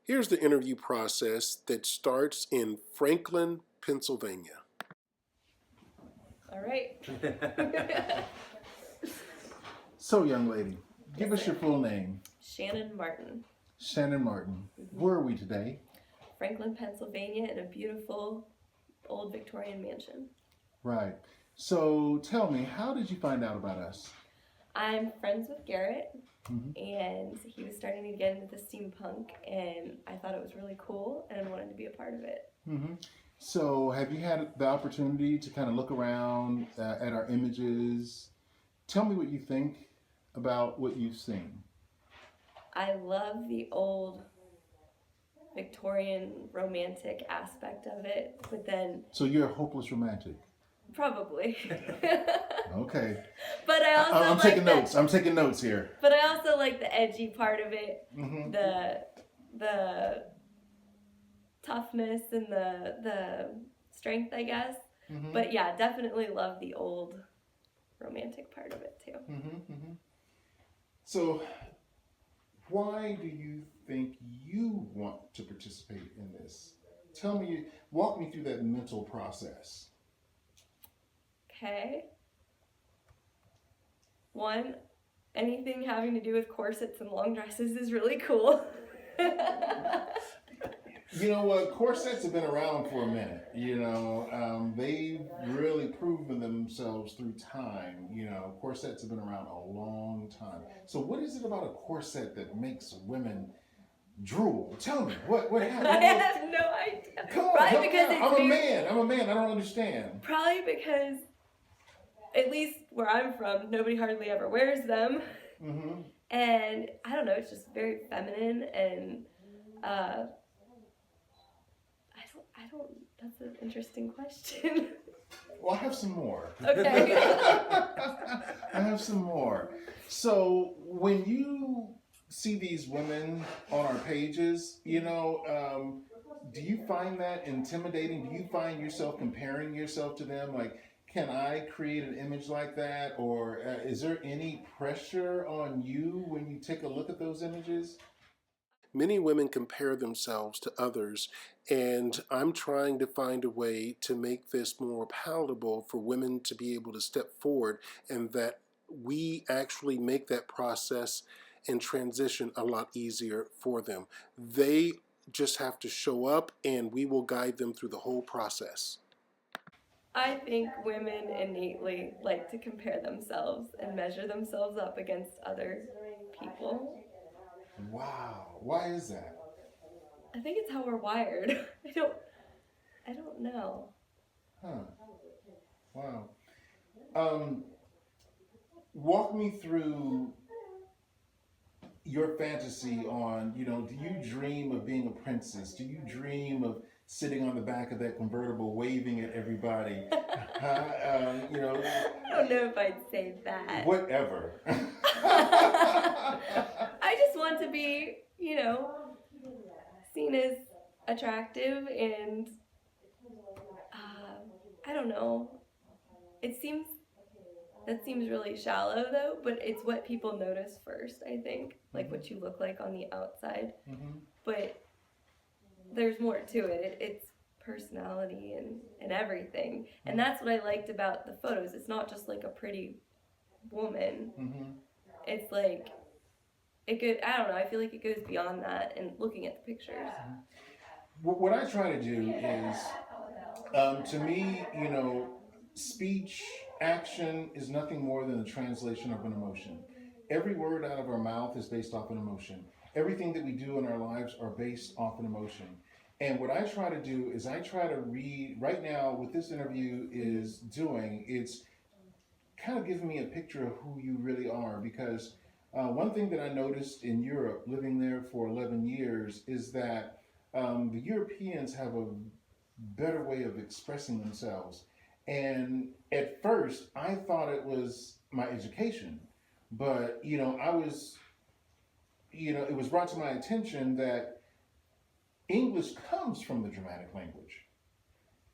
Here's the interview process that starts in Franklin, Pennsylvania. All right. So, young lady, give Yes, us sir. your full name. Shannon Martin, Shannon Martin. Where are we today? Franklin, Pennsylvania, in a beautiful old Victorian mansion. Right. So, tell me, how did you find out about us? I'm friends with Garrett, Mhm. and he was starting to get into the steampunk, and I thought it was really cool and wanted to be a part of it. Mm-hmm. So, have you had the opportunity to kind of look around at our images? Tell me what you think about what you've seen. I love the old Victorian romantic aspect of it, but then So, you're a hopeless romantic. probably. Okay. But I also I'm like taking the, notes. I'm taking notes here. But I also like the edgy part of it, Mm-hmm. the toughness and the strength, I guess. Mm-hmm. But yeah, definitely love the old romantic part of it too. Mm-hmm. Mm-hmm. So, why do you think you want to participate in this? Walk me through that mental process. Okay. One, anything having to do with corsets and long dresses is really cool. You know what? Corsets have been around for a minute. They've really proven themselves through time. Corsets have been around a long time. So, what is it about a corset that makes women drool? Tell me, what happened? I have no idea. Come on, Probably help me because out. I'm a man. I don't understand. Probably because, at least where I'm from, nobody hardly ever wears them. Mm-hmm. And I don't know, it's just very feminine and I don't, that's an interesting question. Well, I have some more. Okay. I have some more. So, when you see these women on our pages, do you find that intimidating? Do you find yourself comparing yourself to them? Like, can I create an image like that? Or is there any pressure on you when you take a look at those images? Many women compare themselves to others, and I'm trying to find a way to make this more palatable for women to be able to step forward, and that we actually make that process and transition a lot easier for them. They just have to show up, and we will guide them through the whole process. I think women innately like to compare themselves and measure themselves up against other people. Wow. Why is that? I think it's how we're wired. I don't know. Huh. Wow. Um, Walk me through your fantasy on, do you dream of being a princess? Do you dream of sitting on the back of that convertible waving at everybody? I don't know if I'd say that. Whatever. I just want to be, seen as attractive and, I don't know. That seems really shallow though, but it's what people notice first, I think. Like what you look like on the outside. Mm-hmm. But there's more to it. It's personality and everything. And that's what I liked about the photos. It's not just like a pretty woman. Mm-hmm. It's like, I don't know, I feel like it goes beyond that and looking at the pictures. What I try to do is, to me, speech, action is nothing more than a translation of an emotion. Every word out of our mouth is based off an emotion. Everything that we do in our lives are based off an emotion. And what I try to do is I try to read, right now, what this interview is doing, it's kind of giving me a picture of who you really are. Because one thing that I noticed in Europe, living there for 11 years, is that the Europeans have a better way of expressing themselves. And at first, I thought it was my education. But, it was brought to my attention that English comes from the dramatic language.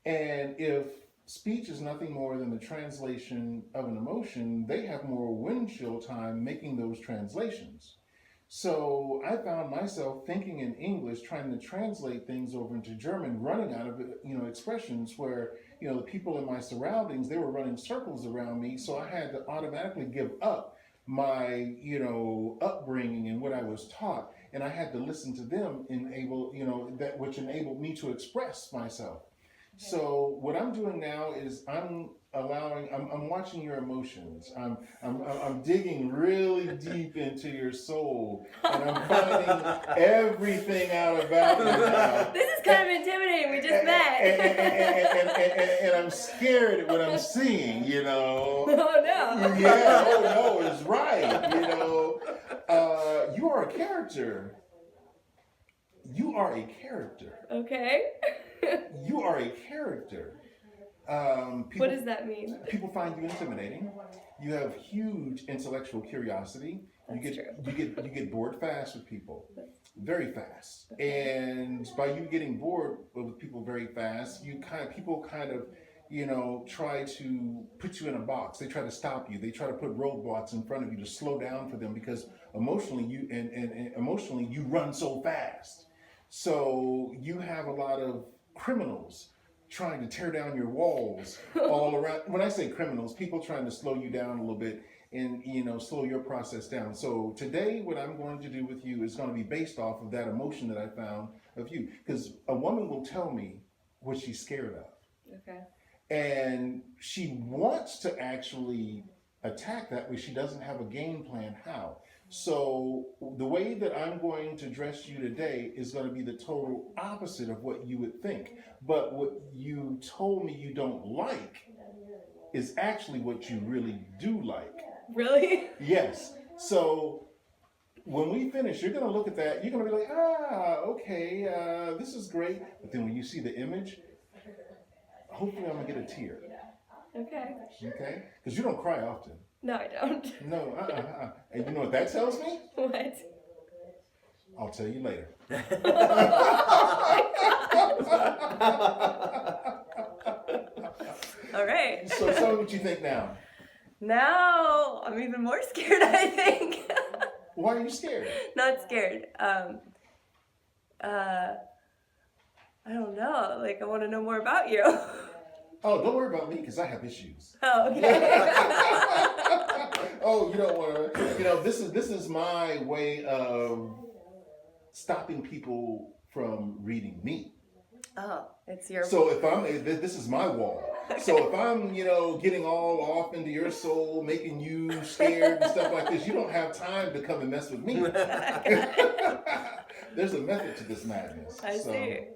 And if speech is nothing more than the translation of an emotion, they have more windshield time making those translations. So I found myself thinking in English, trying to translate things over into German, running out of expressions where the people in my surroundings, they were running circles around me. So I had to automatically give up my upbringing and what I was taught, and I had to listen to them, enable that which enabled me to express myself. So what I'm doing now is I'm watching your emotions. I'm digging really deep into your soul, and I'm finding everything out about you now. This is kind of intimidating. We just met. And I'm scared at what I'm seeing. Oh no. Yeah. Oh no, it's right. You are a character. You are a character. Okay. You are a character. What does that mean? People find you intimidating. You have huge intellectual curiosity. That's true. You get bored fast with people, very fast. And by you getting bored with people very fast, people kind of try to put you in a box. They try to stop you. They try to put roadblocks in front of you to slow down for them because emotionally you run so fast. So you have a lot of criminals trying to tear down your walls all around. When I say criminals, people trying to slow you down a little bit and slow your process down. So today what I'm going to do with you is going to be based off of that emotion that I found of you, because a woman will tell me what she's scared of. Okay. And she wants to actually attack that, but she doesn't have a game plan how. So the way that I'm going to dress you today is going to be the total opposite of what you would think. But what you told me you don't like is actually what you really do like. Really? Yes. So when we finish, you're going to look at that. You're going to be like, okay, this is great. But then when you see the image, hopefully I'm going to get a tear. Okay. Okay? Because you don't cry often. No, I don't. No, And you know what that tells me? What? I'll tell you later. All right. So tell me what you think now. Now I'm even more scared, I think. Why are you scared? Not scared. I don't know. Like, I want to know more about you. Oh, don't worry about me because I have issues. Oh, okay. Oh, you don't want to. This is my way of stopping people from reading me. Oh, it's your. So this is my wall. So if I'm, getting all off into your soul, making you scared and stuff like this, you don't have time to come and mess with me. There's a method to this madness. I see.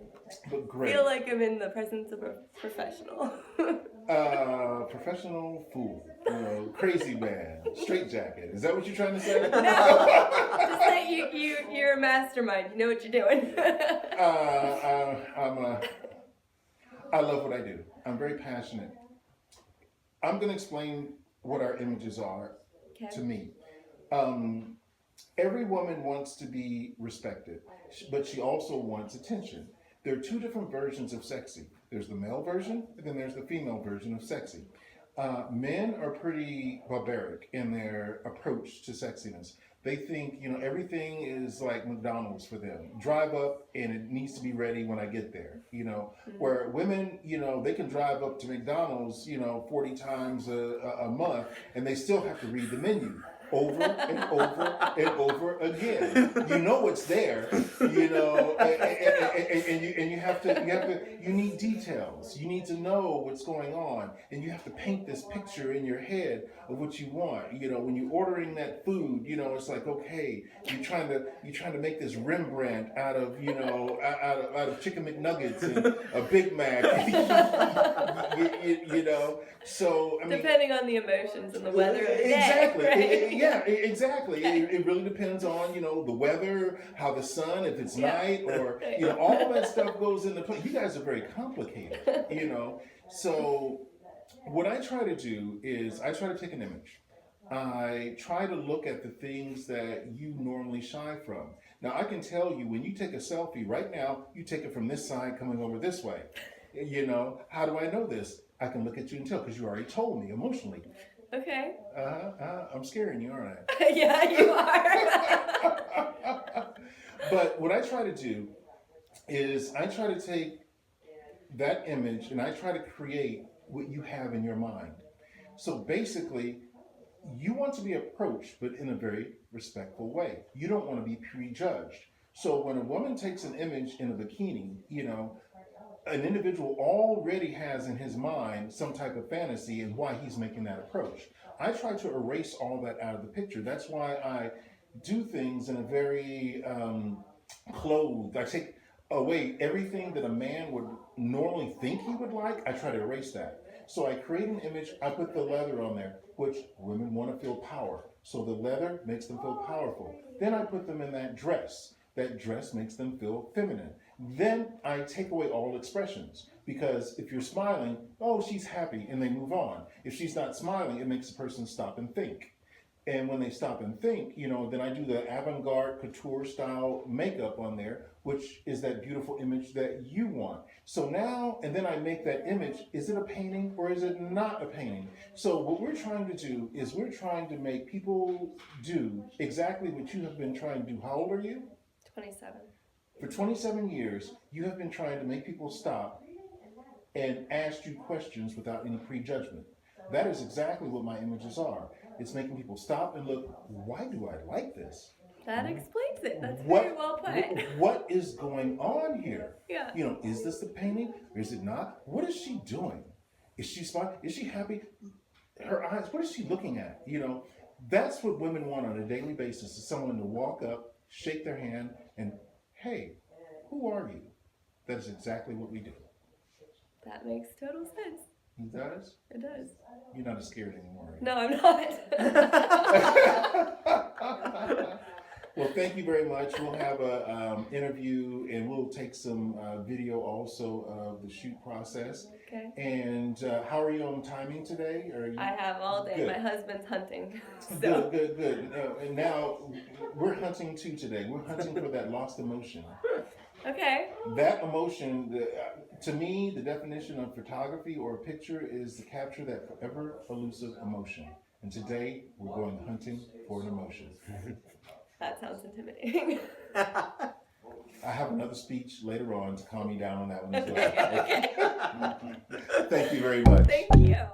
But great. I feel like I'm in the presence of a professional. Professional fool, crazy man, straitjacket. Is that what you're trying to say? No, just that you're a mastermind. You know what you're doing. I love what I do. I'm very passionate. I'm going to explain what our images are to me. Every woman wants to be respected, but she also wants attention. There are two different versions of sexy. There's the male version, and then there's the female version of sexy. Men are pretty barbaric in their approach to sexiness. They think, everything is like McDonald's for them. Drive up and it needs to be ready when I get there, Where women, they can drive up to McDonald's, 40 times a month and they still have to read the menu over and over and over again. You know what's there, and you need details. You need to know what's going on, and you have to paint this picture in your head of what you want. When you're ordering that food, it's like, okay, you're trying to make this Rembrandt out of out of chicken McNuggets and a Big Mac. So I mean, depending on the emotions and the weather of the day. Exactly. Right? Yeah, exactly. It really depends on, the weather, how the sun, if it's night, or, all that stuff goes into play. You guys are very complicated, So what I try to do is I try to take an image. I try to look at the things that you normally shy from. Now, I can tell you when you take a selfie right now, you take it from this side coming over this way. How do I know this? I can look at you and tell because you already told me emotionally. Okay. I'm scaring you, aren't Yeah, you are. I? But what I try to do is I try to take that image and I try to create what you have in your mind. So basically, you want to be approached, but in a very respectful way. You don't want to be prejudged. So when a woman takes an image in a bikini, an individual already has in his mind some type of fantasy and why he's making that approach. I try to erase all that out of the picture. That's why I do things in a very clothed. I take away everything that a man would normally think he would like. I try to erase that. So I create an image. I put the leather on there, which women want to feel power. So the leather makes them feel powerful. Then I put them in that dress. That dress makes them feel feminine. Then I take away all expressions, because if you're smiling, oh, she's happy, and they move on. If she's not smiling, it makes the person stop and think. And when they stop and think, then I do the avant-garde couture style makeup on there, which is that beautiful image that you want. So now, and then I make that image, is it a painting or is it not a painting? So what we're trying to do is we're trying to make people do exactly what you have been trying to do. How old are you? 27. For 27 years, you have been trying to make people stop and ask you questions without any prejudgment. That is exactly what my images are. It's making people stop and look, why do I like this? That explains it. That's very well put. What is going on here? Yeah. Is this the painting or is it not? What is she doing? Is she smiling? Is she happy? Her eyes, what is she looking at? That's what women want on a daily basis, is someone to walk up, shake their hand, and, hey, who are you? That is exactly what we do. That makes total sense. It does? It does. You're not as scared anymore, are you? No, I'm not. Well, thank you very much. We'll have a interview, and we'll take some video also of the shoot process. Okay. And how are you on timing today? I have all day. Good. My husband's hunting. So. Good. And now we're hunting too today. We're hunting for that lost emotion. Okay. That emotion, to me, the definition of photography or a picture is to capture that forever elusive emotion. And today, we're going hunting for an emotion. That sounds intimidating. I have another speech later on to calm me down on that one as well. Okay. Thank you very much. Thank you.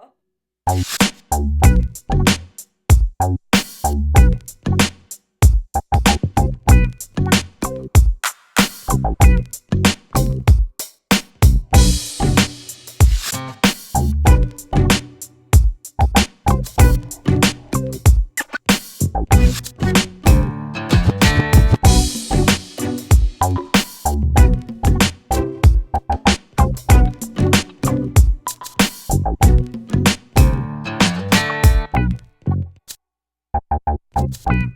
You